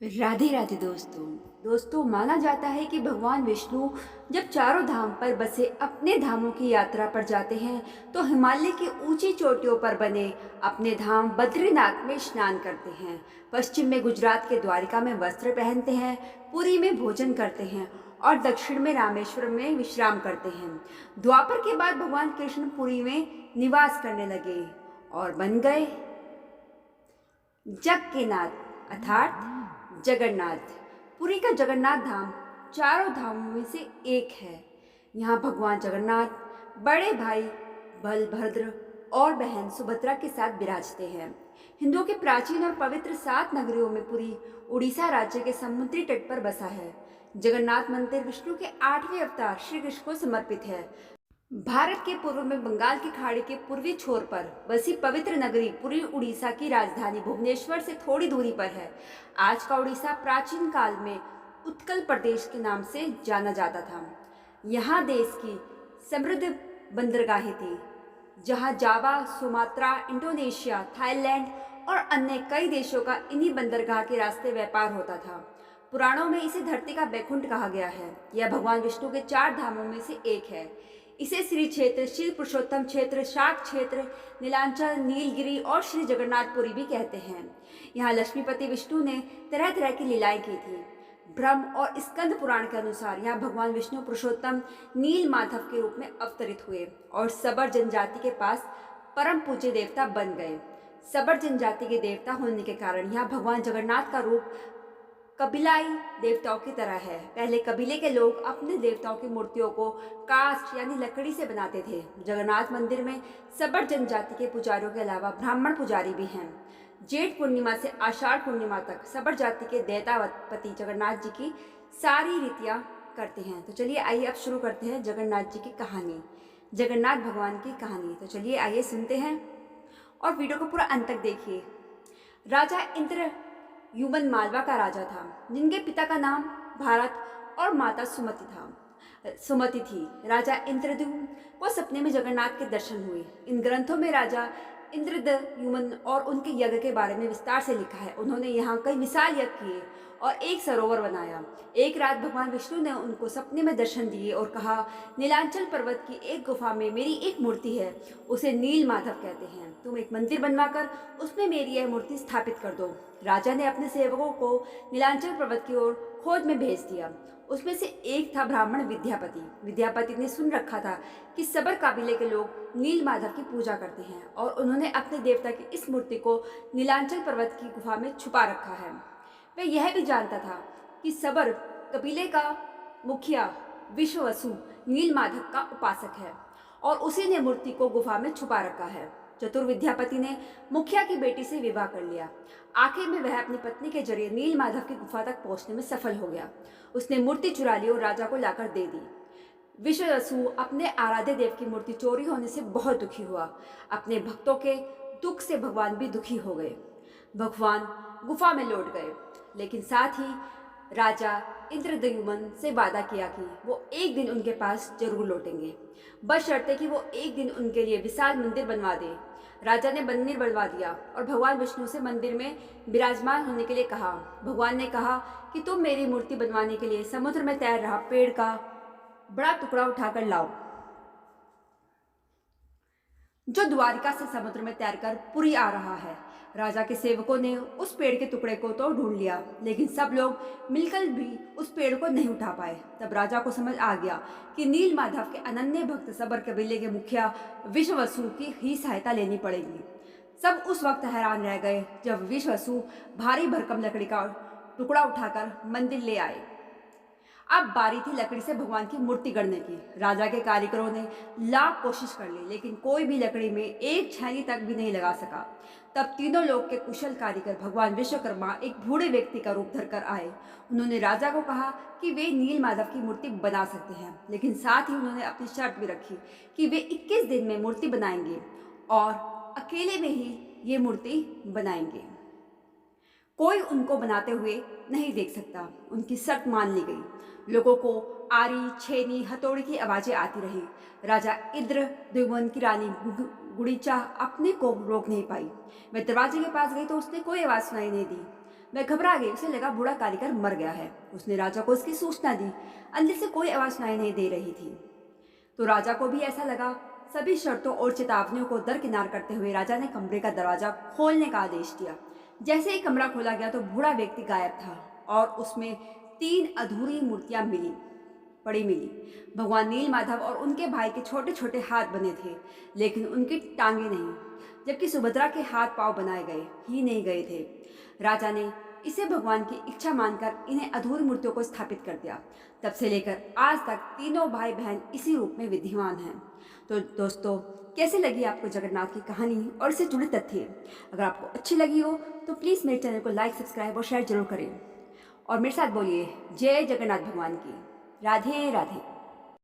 राधे राधे दोस्तों माना जाता है कि भगवान विष्णु जब चारों धाम पर बसे अपने धामों की यात्रा पर जाते हैं तो हिमालय की ऊंची चोटियों पर बने अपने धाम बद्रीनाथ में स्नान करते हैं। पश्चिम में गुजरात के द्वारिका में वस्त्र पहनते हैं, पुरी में भोजन करते हैं और दक्षिण में रामेश्वरम में विश्राम करते हैं। द्वापर के बाद भगवान कृष्ण पुरी में निवास करने लगे और बन गए जग के नाथ अर्थात जगन्नाथ। पुरी का जगन्नाथ धाम चारों धामों में से एक है। यहाँ भगवान जगन्नाथ बड़े भाई बलभद्र और बहन सुभद्रा के साथ विराजते हैं। हिंदुओं के प्राचीन और पवित्र 7 नगरियों में पुरी उड़ीसा राज्य के समुद्री तट पर बसा है। जगन्नाथ मंदिर विष्णु के 8वें अवतार श्री कृष्ण को समर्पित है। भारत के पूर्व में बंगाल की खाड़ी के पूर्वी छोर पर बसी पवित्र नगरी पुरी उड़ीसा की राजधानी भुवनेश्वर से थोड़ी दूरी पर है। आज का उड़ीसा प्राचीन काल में उत्कल प्रदेश के नाम से जाना जाता था। यहाँ देश की समृद्ध बंदरगाहें थी, जहाँ जावा, सुमात्रा, इंडोनेशिया, थाईलैंड और अन्य कई देशों का इन्हीं बंदरगाह के रास्ते व्यापार होता था। पुराणों में इसे धरती का बैकुंठ कहा गया है। यह भगवान विष्णु के 4 धामों में से एक है। इसे श्री क्षेत्र, श्री पुरुषोत्तम क्षेत्र, शाक क्षेत्र, नीलांचल, नीलगिरी और श्री जगन्नाथपुरी भी कहते हैं। यहाँ लक्ष्मीपति विष्णु ने तरह तरह की लीलाएं की थी। ब्रह्म और स्कंद पुराण के अनुसार यहाँ भगवान विष्णु पुरुषोत्तम नील माधव के रूप में अवतरित हुए और सबर जनजाति के पास परम पूज्य देवता बन गए। सबर जनजाति के देवता होने के कारण यहाँ भगवान जगन्नाथ का रूप कबीलाई देवताओं की तरह है। पहले कबीले के लोग अपने देवताओं की मूर्तियों को काष्ठ यानी लकड़ी से बनाते थे। जगन्नाथ मंदिर में सबर जनजाति के पुजारियों के अलावा ब्राह्मण पुजारी भी हैं। जेठ पूर्णिमा से आषाढ़ पूर्णिमा तक सबर जाति के दैतापति जगन्नाथ जी की सारी रीतियां करते हैं। तो चलिए आइए अब शुरू करते हैं जगन्नाथ जी की कहानी, जगन्नाथ भगवान की कहानी। तो चलिए आइए सुनते हैं और वीडियो को पूरा अंत तक देखिए। राजा इंद्र युमन मालवा का राजा था, जिनके पिता का नाम भारत और माता सुमति थी। राजा इंद्रद्युम्न को सपने में जगन्नाथ के दर्शन हुए। इन ग्रंथों में राजा इंद्रद्युम्न और उनके यज्ञ के बारे में विस्तार से लिखा है। उन्होंने यहाँ कई विशाल यज्ञ किए और एक सरोवर बनाया। एक रात भगवान विष्णु ने उनको सपने में दर्शन दिए और कहा, नीलांचल पर्वत की एक गुफा में मेरी एक मूर्ति है, उसे नील माधव कहते हैं। तुम एक मंदिर बनवाकर उसमें मेरी यह मूर्ति स्थापित कर दो। राजा ने अपने सेवकों को नीलांचल पर्वत की ओर खोज में भेज दिया। उसमें से एक था ब्राह्मण विद्यापति। विद्यापति ने सुन रखा था कि सबर काबिले के लोग नील माधव की पूजा करते हैं और उन्होंने अपने देवता की इस मूर्ति को नीलांचल पर्वत की गुफा में छुपा रखा है। वह यह भी जानता था कि सबर कबीले का मुखिया विश्ववसु नील माधव का उपासक है और उसी ने मूर्ति को गुफा में छुपा रखा है। चतुर विद्यापति ने मुखिया की बेटी से विवाह कर लिया। आखिर में वह अपनी पत्नी के जरिए नील माधव की गुफा तक पहुंचने में सफल हो गया। उसने मूर्ति चुरा ली और राजा को लाकर दे दी। विश्ववसु अपने आराध्य देव की मूर्ति चोरी होने से बहुत दुखी हुआ। अपने भक्तों के दुख से भगवान भी दुखी हो गए। भगवान गुफा में लौट गए, लेकिन साथ ही राजा इंद्रद्युम्न से वादा किया कि वो एक दिन उनके पास जरूर लौटेंगे, बशर्ते कि वो एक दिन उनके लिए विशाल मंदिर बनवा दे। राजा ने मंदिर बनवा दिया और भगवान विष्णु से मंदिर में विराजमान होने के लिए कहा। भगवान ने कहा कि तुम मेरी मूर्ति बनवाने के लिए समुद्र में तैर रहा पेड़ का बड़ा टुकड़ा उठाकर लाओ, जो द्वारिका से समुद्र में तैरकर पुरी आ रहा है। राजा के सेवकों ने उस पेड़ के टुकड़े को तो ढूंढ लिया, लेकिन सब लोग मिलकर भी उस पेड़ को नहीं उठा पाए। तब राजा को समझ आ गया कि नील माधव के अनन्य भक्त सबर कबीले के मुखिया विश्ववसु की ही सहायता लेनी पड़ेगी। सब उस वक्त हैरान रह गए जब विश्ववसु भारी भरकम लकड़ी का टुकड़ा उठाकर मंदिर ले आए। अब बारी थी लकड़ी से भगवान की मूर्ति गढ़ने की। राजा के कारीगरों ने लाख कोशिश कर ली, लेकिन कोई भी लकड़ी में एक छैनी तक भी नहीं लगा सका। तब तीनों लोग के कुशल कारीगर भगवान विश्वकर्मा एक बूढ़े व्यक्ति का रूप धरकर आए। उन्होंने राजा को कहा कि वे नील माधव की मूर्ति बना सकते हैं, लेकिन साथ ही उन्होंने अपनी शर्त भी रखी कि वे 21 दिन में मूर्ति बनाएंगे और अकेले में ही ये मूर्ति बनाएंगे। कोई उनको बनाते हुए नहीं देख सकता। उनकी शर्त मान ली गई। लोगों को आरी, छेनी, हथौड़ी की आवाजें आती रही। राजा इंद्रद्युम्न की रानी गुड़ीचा अपने को रोक नहीं पाई। वह दरवाजे के पास गई तो उसने कोई आवाज सुनाई नहीं दी। वह घबरा गई। उसे लगा बूढ़ा कारीगर मर गया है। उसने राजा को उसकी सूचना दी। अंदर से कोई आवाज़ सुनाई नहीं दे रही थी। तो राजा को भी ऐसा लगा। सभी शर्तों और चेतावनियों को दरकिनार करते हुए राजा ने कमरे का दरवाजा खोलने का आदेश दिया। जैसे ही कमरा खोला गया तो बूढ़ा व्यक्ति गायब था और उसमें 3 अधूरी मूर्तियां मिली। भगवान नील माधव और उनके भाई के छोटे छोटे हाथ बने थे, लेकिन उनकी टांगे नहीं, जबकि सुभद्रा के हाथ पांव बनाए नहीं गए थे। राजा ने इसे भगवान की इच्छा मानकर इन्हें अधूरी मूर्तियों को स्थापित कर दिया। तब से लेकर आज तक तीनों भाई बहन इसी रूप में विद्यमान हैं। तो दोस्तों, कैसे लगी आपको जगन्नाथ की कहानी और इससे जुड़े तथ्य? अगर आपको अच्छी लगी हो तो प्लीज़ मेरे चैनल को लाइक, सब्सक्राइब और शेयर जरूर करें। और मेरे साथ बोलिए, जय जगन्नाथ भगवान की। राधे राधे।